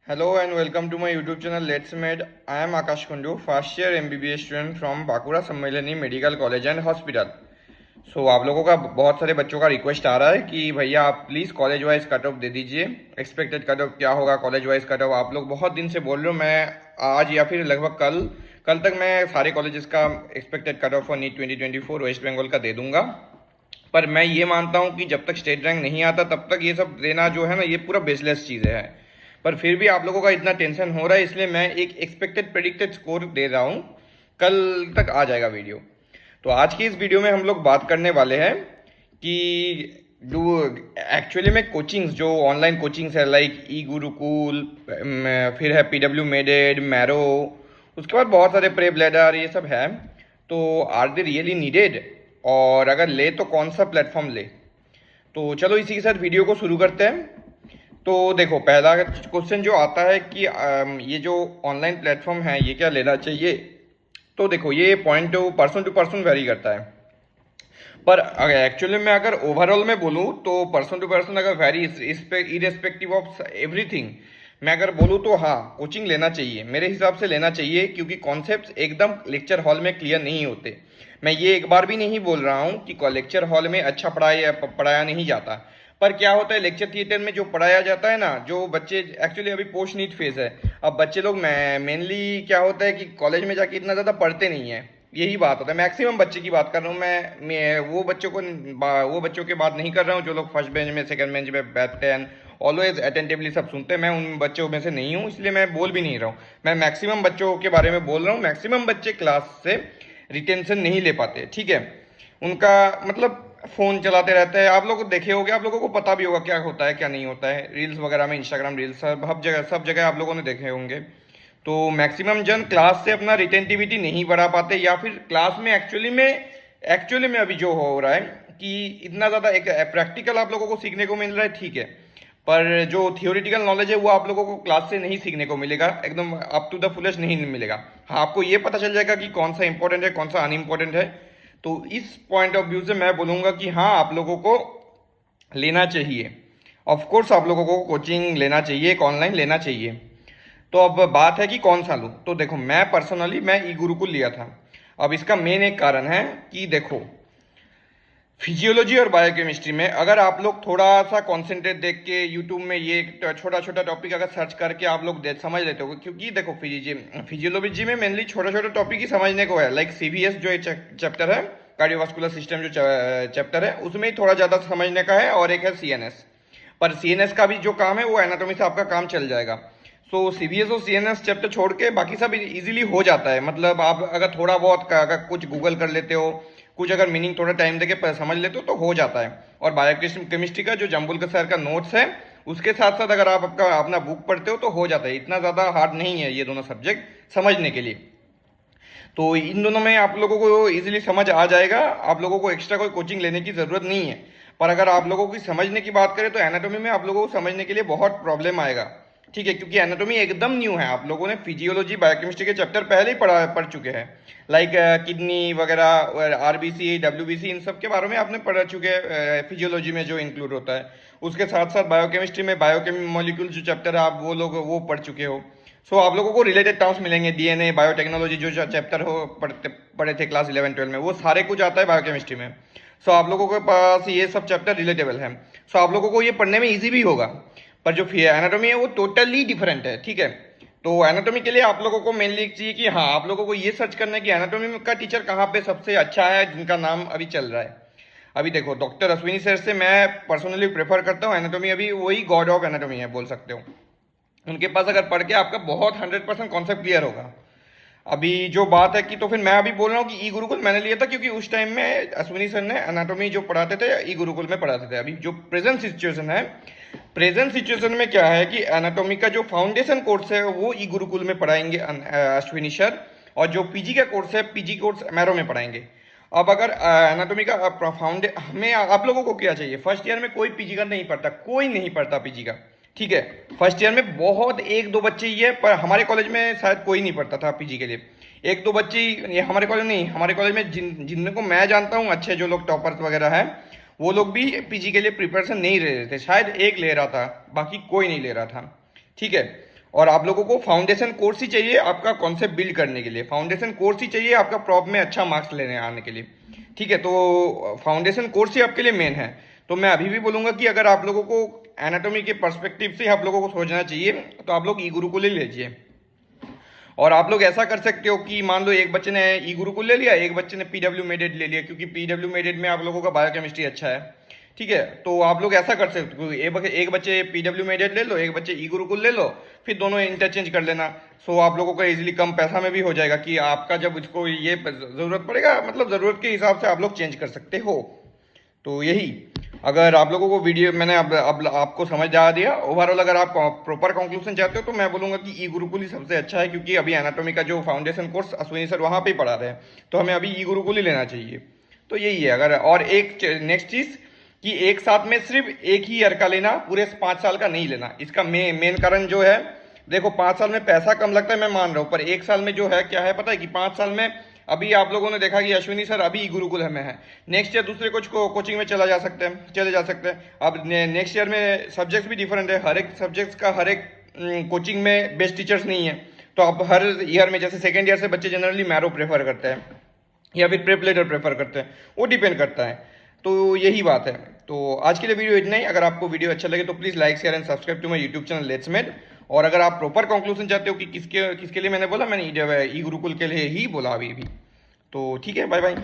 Hello and welcome to my YouTube channel Let's Med. I am Akash Kundu, first year MBBS student from Bakura Sammilani Medical College and Hospital. So आप लोगों का बहुत सारे बच्चों का request आ रहा है कि भैया आप please college wise cut off दे दीजिए, एक्सपेक्टेड कट ऑफ क्या होगा, कॉलेज वाइज कट ऑफ। आप लोग बहुत दिन से बोल रहे हो, मैं आज या फिर लगभग कल तक मैं सारे कॉलेजेस का expected cut off for NEET 2024 West Bengal का दे दूंगा। पर मैं ये मानता हूँ कि जब तक स्टेट रैंक नहीं आता तब तक ये सब देना जो है ना, ये पूरा बेसलेस चीज़ें है। पर फिर भी आप लोगों का इतना टेंशन हो रहा है, इसलिए मैं एक एक्सपेक्टेड प्रेडिक्टेड स्कोर दे रहा हूँ। कल तक आ जाएगा वीडियो। तो आज की इस वीडियो में हम लोग बात करने वाले हैं कि डू एक्चुअली में कोचिंग्स, जो ऑनलाइन कोचिंग्स है लाइक ई गुरुकुल, फिर है PW मेडेड, मैरो, उसके बाद बहुत सारे प्रेप लेडर, ये सब है। तो आर दे रियली नीडेड, और अगर ले तो कौन सा प्लेटफॉर्म ले। तो चलो इसी के साथ वीडियो को शुरू करते हैं। तो देखो, पहला क्वेश्चन जो आता है कि ये जो ऑनलाइन प्लेटफॉर्म है ये क्या लेना चाहिए। तो देखो, ये पॉइंट टू पर्सन वेरी करता है। पर एक्चुअली में अगर ओवरऑल में बोलूँ तो पर्सन टू पर्सन अगर वेरी इरेस्पेक्टिव ऑफ एवरीथिंग, मैं अगर बोलूँ तो हाँ, कोचिंग लेना चाहिए, मेरे हिसाब से लेना चाहिए, क्योंकि कॉन्सेप्ट्स एकदम लेक्चर हॉल में क्लियर नहीं होते। मैं ये एक बार भी नहीं बोल रहा हूँ कि लेक्चर हॉल में अच्छा पढ़ाया नहीं जाता। पर क्या होता है, लेक्चर थिएटर में जो पढ़ाया जाता है ना, जो बच्चे एक्चुअली अभी पोस्ट नीट फेज है, अब बच्चे लोग मेनली क्या होता है कि कॉलेज में जाके इतना ज़्यादा पढ़ते नहीं है। यही बात होता है। मैक्सिमम बच्चे की बात कर रहा हूँ मैं वो बच्चों की बात नहीं कर रहा हूँ जो लोग फर्स्ट बेंच में, सेकंड बेंच में बैठते हैं, ऑलवेज अटेंटिवली सब सुनते हैं। मैं उन बच्चों में से नहीं हूँ, इसलिए मैं बोल भी नहीं रहा हूँ। मैं मैक्सिमम बच्चों के बारे में बोल रहा हूँ। मैक्सिमम बच्चे क्लास से रिटेंशन नहीं ले पाते, ठीक है। उनका मतलब फ़ोन चलाते रहते हैं। आप लोग देखे होंगे, आप लोगों को पता भी होगा क्या होता है क्या नहीं होता है। रील्स वगैरह में, इंस्टाग्राम रील्स सब जगह आप लोगों ने देखे होंगे। तो मैक्सिमम जन क्लास से अपना रिटेंटिविटी नहीं बढ़ा पाते, या फिर क्लास में एक्चुअली में अभी जो हो रहा है कि इतना ज़्यादा एक प्रैक्टिकल आप लोगों को सीखने को मिल रहा है, ठीक है। पर जो थियोरिटिकल नॉलेज है वो आप लोगों को क्लास से नहीं सीखने को मिलेगा, एकदम अप टू द फुलेस्ट नहीं मिलेगा। हाँ, आपको ये पता चल जाएगा कि कौन सा इंपॉर्टेंट है, कौन सा अनइम्पॉर्टेंट है। तो इस पॉइंट ऑफ व्यू से मैं बोलूँगा कि हाँ, आप लोगों को लेना चाहिए। ऑफ कोर्स आप लोगों को कोचिंग लेना चाहिए, एक ऑनलाइन लेना चाहिए। तो अब बात है कि कौन सा लूँ। तो देखो, मैं पर्सनली ई गुरुकुल लिया था। अब इसका मेन एक कारण है कि देखो, फिजियोलॉजी और बायोकेमिस्ट्री में अगर आप लोग थोड़ा सा कॉन्सेंट्रेट देख के यूट्यूब में ये छोटा छोटा टॉपिक अगर सर्च करके आप लोग समझ लेते हो, क्योंकि देखो फिजियोलॉजी में मेनली छोटा छोटा टॉपिक ही समझने को है। लाइक CVS जो चैप्टर है, कार्डियोवास्कुलर सिस्टम जो चैप्टर है, उसमें ही थोड़ा ज़्यादा समझने का है, और एक है CNS। पर CNS का भी जो काम है वो एनाटॉमी से आपका काम चल जाएगा। सो CVS और CNS चैप्टर छोड़ के बाकी सब इजीली हो जाता है। मतलब आप अगर थोड़ा बहुत अगर कुछ गूगल कर लेते हो, कुछ अगर मीनिंग थोड़ा टाइम देके समझ लेते हो तो हो जाता है। और बायोकेमिस्ट्री का जो जम्बुलकर सर का नोट्स है, उसके साथ साथ अगर आप अपना बुक पढ़ते हो तो हो जाता है। इतना ज़्यादा हार्ड नहीं है ये दोनों सब्जेक्ट समझने के लिए। तो इन दोनों में आप लोगों को इजीली समझ आ जाएगा। आप लोगों को एक्स्ट्रा कोई कोचिंग लेने की ज़रूरत नहीं है। पर अगर आप लोगों की समझने की बात करें तो एनाटॉमी में आप लोगों को समझने के लिए बहुत प्रॉब्लम आएगा, ठीक है, क्योंकि एनाटॉमी एकदम न्यू है। आप लोगों ने फिजियोलॉजी, बायोकेमिस्ट्री के चैप्टर पहले ही पढ़ चुके हैं, लाइक किडनी वगैरह, RBC, WBC, इन सब के बारे में आपने पढ़ चुके हैं फिजियोलॉजी में जो इंक्लूड होता है। उसके साथ साथ बायोकेमिस्ट्री में मॉलिक्यूल जो चैप्टर है आप वो पढ़ चुके हो। सो आप लोगों को रिलेटेड टर्म्स मिलेंगे, DNA, बायोटेक्नोलॉजी जो चैप्टर हो पढ़े थे क्लास 11-12 में, वो सारे कुछ आता है बायोकेमिस्ट्री में। सो आप लोगों के पास ये सब चैप्टर रिलेटेबल है। सो आप लोगों को ये पढ़ने में ईजी भी होगा। पर जो एनाटॉमी है वो टोटली डिफरेंट है, ठीक है। तो एनाटॉमी के लिए आप लोगों को मेनली चाहिए कि हाँ, आप लोगों को ये सर्च करना है कि एनाटॉमी का टीचर कहाँ पे सबसे अच्छा है, जिनका नाम अभी चल रहा है। अभी देखो, डॉक्टर अश्विनी सर से मैं पर्सनली प्रेफर करता हूँ एनाटॉमी। अभी वही गॉड ऑफ एनाटॉमी है, बोल सकते हो। उनके पास अगर पढ़ के आपका बहुत 100% कॉन्सेप्ट क्लियर होगा। अभी जो बात है कि तो फिर मैं अभी बोल रहा हूँ कि ई गुरुकुल मैंने लिया था क्योंकि उस टाइम में अश्विनी सर ने एनाटॉमी जो पढ़ाते थे ई गुरुकुल में पढ़ाते थे। अभी जो प्रेजेंट सिचुएशन में क्या है कि एनाटॉमी का जो फाउंडेशन कोर्स है वो ई गुरुकुल में पढ़ाएंगे अश्विनी सर, और जो PG का कोर्स है, PG कोर्स मैरो में पढ़ाएंगे। अब अगर एनाटॉमी का हमें आप लोगों को क्या चाहिए, फर्स्ट ईयर में कोई PG का नहीं पढ़ता, कोई नहीं पढ़ता PG का, ठीक है। फर्स्ट ईयर में बहुत एक दो बच्चे ही है, पर हमारे कॉलेज में शायद कोई नहीं पढ़ता था PG के लिए। एक दो बच्चे ये हमारे कॉलेज नहीं, हमारे कॉलेज में जिनको मैं जानता हूँ अच्छे, जो लोग टॉपर्स वगैरह हैं, वो लोग भी PG के लिए प्रिपरेशन नहीं ले रहे थे। शायद एक ले रहा था, बाकी कोई नहीं ले रहा था, ठीक है। और आप लोगों को फाउंडेशन कोर्स ही चाहिए आपका कॉन्सेप्ट बिल्ड करने के लिए, फाउंडेशन कोर्स ही चाहिए आपका प्रॉप में अच्छा मार्क्स लेने आने के लिए। ठीक है, तो फाउंडेशन कोर्स ही आपके लिए मेन है। तो मैं अभी भी बोलूँगा कि अगर आप लोगों को एनाटॉमी के पर्सपेक्टिव से आप लोगों को सोचना चाहिए तो आप लोग ई गुरुकुल ही लीजिए। और आप लोग ऐसा कर सकते हो कि मान लो एक बच्चे ने ई गुरुकुल ले लिया, एक बच्चे ने पीडब्ल्यू मेडेड ले लिया, क्योंकि पीडब्ल्यू मेडेड में आप लोगों का बायोकेमिस्ट्री अच्छा है। ठीक है, तो आप लोग ऐसा कर सकते हो, एक बच्चे पीडब्ल्यू मेडेड ले लो, एक बच्चे ई गुरुकुल ले लो, फिर दोनों इंटरचेंज कर लेना। सो आप लोगों का इजीली कम पैसा में भी हो जाएगा कि आपका जब इसको ये ज़रूरत पड़ेगा, मतलब ज़रूरत के हिसाब से आप लोग चेंज कर सकते हो। तो यही, अगर आप लोगों को वीडियो मैंने अब आपको समझ आ दिया ओवरऑल, अगर आप प्रॉपर कंक्लूजन चाहते हो तो मैं बोलूँगा कि ई गुरुकुल ही सबसे अच्छा है, क्योंकि अभी एनाटॉमी का जो फाउंडेशन कोर्स अश्विनी सर वहाँ पे ही पढ़ा रहे हैं, तो हमें अभी ई गुरुकुल ही लेना चाहिए। तो यही है। अगर और एक नेक्स्ट चीज़ कि एक साथ में सिर्फ एक ही ईयर का लेना, पूरे 5 साल का नहीं लेना। इसका मेन कारण जो है, देखो 5 साल में पैसा कम लगता है मैं मान रहा हूँ, पर एक साल में जो है क्या है पता है कि 5 साल में अभी आप लोगों ने देखा कि अश्विनी सर अभी गुरुकुल में है, नेक्स्ट ईयर दूसरे कोचिंग में चले जा सकते हैं। अब नेक्स्ट ईयर में सब्जेक्ट्स भी डिफरेंट है, हर एक सब्जेक्ट्स का हर एक कोचिंग में बेस्ट टीचर्स नहीं है। तो आप हर ईयर में, जैसे सेकेंड ईयर से बच्चे जनरली मैरो प्रेफर करते हैं या फिर प्रेप लेटर प्रेफर करते हैं, वो डिपेंड करता है। तो यही बात है। तो आज के लिए वीडियो इतना ही। अगर आपको वीडियो अच्छा लगे तो please like share and subscribe to my YouTube channel let's made. और अगर आप प्रॉपर कंक्लूजन चाहते हो कि किसके किसके लिए मैंने बोला, मैंने ई गुरुकुल के लिए ही बोला अभी भी। तो ठीक है, बाय बाय।